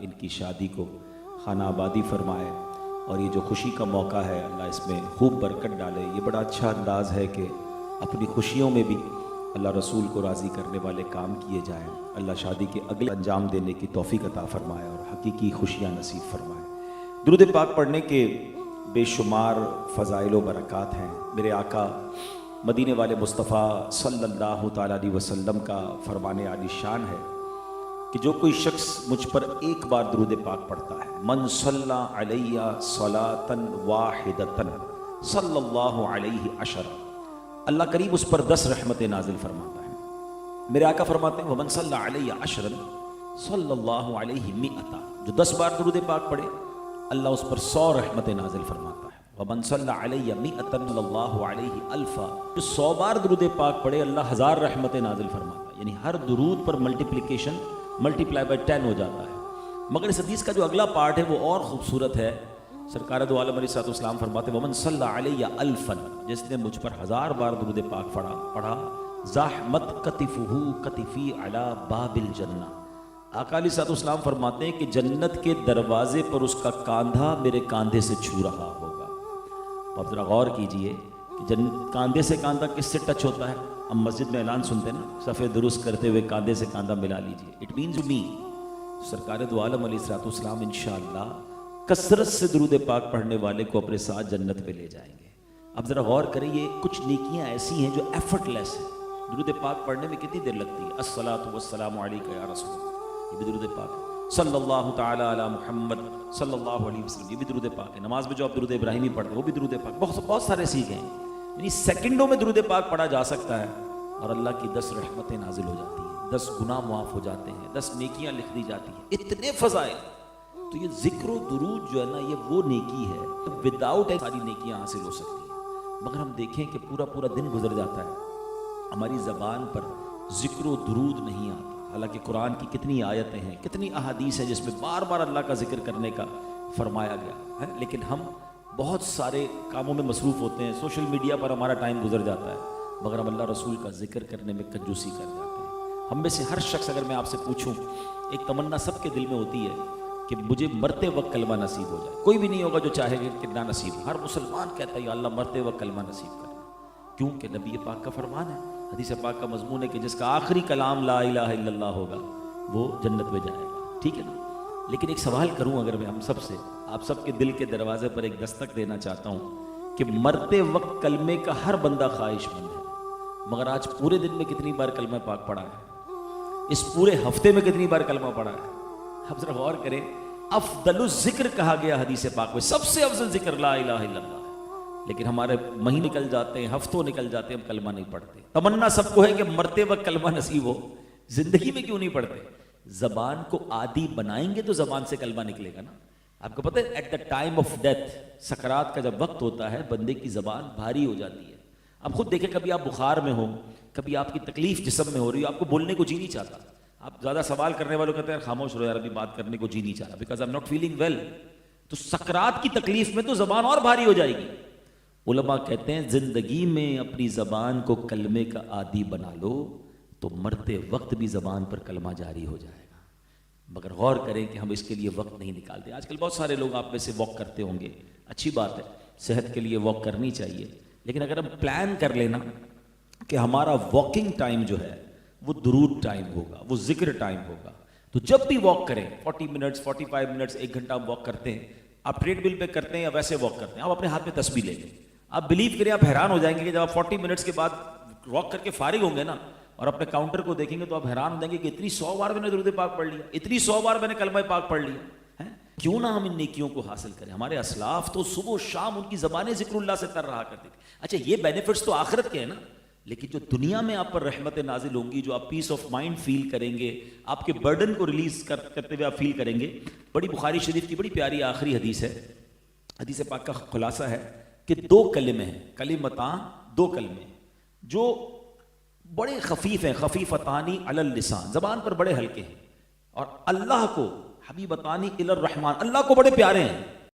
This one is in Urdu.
ان کی شادی کو خانہ آبادی فرمائے، اور یہ جو خوشی کا موقع ہے اللہ اس میں خوب برکت ڈالے۔ یہ بڑا اچھا انداز ہے کہ اپنی خوشیوں میں بھی اللہ رسول کو راضی کرنے والے کام کیے جائیں۔ اللہ شادی کے اگلے انجام دینے کی توفیق عطا فرمائے اور حقیقی خوشیاں نصیب فرمائے۔ درود پاک پڑھنے کے بے شمار فضائل و برکات ہیں۔ میرے آقا مدینے والے مصطفیٰ صلی اللہ تعالیٰ علیہ وسلم کا فرمان عالی شان ہے کہ جو کوئی شخص مجھ پر ایک بار درود پاک پڑھتا ہے، من صلی علیہ صلاۃ واحدۃ صلی اللہ علیہ عشر، اللہ کریم اس پر 10 رحمتیں نازل فرماتا ہے۔ میرے آقا فرماتے ہیں ومن صلی علیہ عشرا صلی اللہ علیہ مئۃ، جو 10 بار درود پاک پڑھے اللہ اس پر 100 رحمتیں نازل فرماتا ہے۔ ومن صلی علیہ مئۃ صلی اللہ علیہ الفا، جو 100 بار درود پاک پڑھے اللہ 1000 رحمتیں نازل فرماتا ہے، یعنی ہر درود پر ملٹیپلیکیشن ملٹیپلائی بائی 10 ہو جاتا ہے۔ مگر اس حدیث کا جو اگلا پارٹ ہے وہ اور خوبصورت ہے۔ سرکار دو عالم علیہ السلام فرماتے ہیں ومن صلی علیہ الفا، جس نے مجھ پر 1000 بار درود پاک پڑھا زحمت کتفہ کتفی علی باب الجنہ، آقا علیہ السلام فرماتے ہیں کہ جنت کے دروازے پر اس کا کاندھا میرے کاندھے سے چھو رہا ہوگا۔ آپ ذرا غور کیجئے کہ کاندھے سے کاندھا کس سے ٹچ ہوتا ہے؟ ہم مسجد میں اعلان سنتے ہیں نا، صفے درست کرتے ہوئے کاندھے سے کاندھا ملا لیجئے، اٹ مینز می سرکار دو عالم علیہ السلام انشاءاللہ کثرت سے درود پاک پڑھنے والے کو اپنے ساتھ جنت پہ لے جائیں گے۔ اب ذرا غور کریں، یہ کچھ نیکیاں ایسی ہیں جو ایفرٹ لیس ہیں۔ درود پاک پڑھنے میں کتنی دیر لگتی ہے؟ الصلاۃ والسلام علیک یا رسول اللہ، یہ بھی درود پاک ہے۔ صلی اللہ تعالی علی محمد صلی اللہ علیہ وسلم، یہ بھی درود پاک ہے۔ نماز میں جو آپ درود ابراہیمی پڑھتے ہیں وہ بھی درود پاک، بہت سارے سیکھیں ہیں، یعنی سیکنڈوں میں درود پاک پڑھا جا سکتا ہے اور اللہ کی 10 رحمتیں نازل ہو جاتی ہیں، 10 گناہ معاف ہو جاتے ہیں، 10 نیکیاں لکھ دی جاتی ہیں، اتنے فضائل۔ تو یہ ذکر و درود جو ہے نا، یہ وہ نیکی ہے وداؤٹ ساری نیکیاں حاصل ہو سکتی ہیں۔ مگر ہم دیکھیں کہ پورا دن گزر جاتا ہے، ہماری زبان پر ذکر و درود نہیں آتا، حالانکہ قرآن کی کتنی آیتیں ہیں، کتنی احادیث ہیں جس میں بار بار اللہ کا ذکر کرنے کا فرمایا گیا ہے، لیکن ہم بہت سارے کاموں میں مصروف ہوتے ہیں، سوشل میڈیا پر ہمارا ٹائم گزر جاتا ہے، مگر ہم اللہ رسول کا ذکر کرنے میں کنجوسی کر جاتے ہیں۔ ہم میں سے ہر شخص، اگر میں آپ سے پوچھوں، ایک تمنا سب کے دل میں ہوتی ہے کہ مجھے مرتے وقت کلمہ نصیب ہو جائے۔ کوئی بھی نہیں ہوگا جو چاہے گا کہ نہ نصیب ہو، ہر مسلمان کہتا ہے یا اللہ مرتے وقت کلمہ نصیب کرنا، کیونکہ نبی پاک کا فرمان ہے، حدیث پاک کا مضمون ہے کہ جس کا آخری کلام لا الہ الا اللہ ہوگا وہ جنت میں جائے گا، ٹھیک ہے نا؟ لیکن ایک سوال کروں اگر میں ہم سب سے، آپ سب کے دل کے دروازے پر ایک دستک دینا چاہتا ہوں کہ مرتے وقت کلمے کا ہر بندہ خواہش مند ہے، مگر آج پورے دن میں کتنی بار کلمہ پاک پڑھا ہے؟ اس پورے ہفتے میں کتنی بار کلمہ پڑھا ہے؟ اب ذرا غور کریں، افضل الذکر کہا گیا حدیث پاک میں، سب سے افضل ذکر لا الہ الا اللہ، لیکن ہمارے مہینے نکل جاتے ہیں، ہفتوں نکل جاتے ہیں، ہم کلمہ نہیں پڑھتے۔ تمنا سب کو ہے کہ مرتے وقت کلمہ نصیب ہو، زندگی میں کیوں نہیں پڑھتے؟ زبان کو عادی بنائیں گے تو زبان سے کلمہ نکلے گا نا۔ آپ کو پتہ ہے at the time of death, سکرات کا جب وقت ہوتا ہے بندے کی زبان بھاری ہو جاتی ہے۔ اب خود دیکھیں، کبھی آپ بخار میں ہو، کبھی آپ کی تکلیف جسم میں ہو رہی ہے، آپ کو بولنے کو جی نہیں چاہتا، آپ زیادہ سوال کرنے والوں کہتے ہیں خاموش رہو یار، ابھی بات کرنے کو جی نہیں چاہ رہا because I am not feeling well. تو سکرات کی تکلیف میں تو زبان اور بھاری ہو جائے گی۔ علماء کہتے ہیں زندگی میں اپنی زبان کو کلمے کا عادی بنا لو تو مرتے وقت بھی زبان پر کلمہ جاری ہو جائے گا، مگر غور کریں کہ ہم اس کے لیے وقت نہیں نکالتے۔ آج کل بہت سارے لوگ آپ میں سے واک کرتے ہوں گے، اچھی بات ہے، صحت کے لیے واک کرنی چاہیے، لیکن اگر ہم پلان کر لینا کہ ہمارا واکنگ ٹائم جو ہے وہ درود ٹائم ہوگا، وہ ذکر ٹائم ہوگا، تو جب بھی واک کریں 40 منٹس 45 منٹس 1 گھنٹہ ہم واک کرتے ہیں، آپ ٹریڈ مل پہ کرتے ہیں یا ویسے واک کرتے ہیں، آپ اپنے ہاتھ میں تسبیح لیں گے، آپ بلیو کریں، آپ حیران ہو جائیں گے کہ جب آپ 40 منٹس کے بعد واک کر کے فارغ ہوں گے نا اور اپنے کاؤنٹر کو دیکھیں گے تو آپ حیران ہو جائیں گے کہ اتنی 100 بار میں نے درود پاک پڑھ لیا، اتنی 100 بار میں نے کلمہ پاک پڑھ لیا ہے۔ کیوں نہ ہم ان نیکیوں کو حاصل کریں؟ ہمارے اسلاف تو صبح و شام ان کی زبانیں ذکر اللہ سے تر رہا کرتی تھی۔ اچھا یہ بینیفٹس تو آخرت کے ہیں نا، لیکن جو دنیا میں آپ پر رحمتیں نازل ہوں گی، جو آپ پیس آف مائنڈ فیل کریں گے، آپ کے برڈن کو ریلیز کرتے ہوئے آپ فیل کریں گے۔ بڑی بخاری شریف کی بڑی پیاری آخری حدیث ہے، حدیث پاک کا خلاصہ ہے کہ 2 کلمے ہیں، کلمتان، 2 کلمے جو بڑے خفیف ہیں، خفیفتانی علی اللسان، زبان پر بڑے ہلکے ہیں، اور اللہ کو حبیبتانی الی الرحمن، اللہ کو بڑے پیارے ہیں۔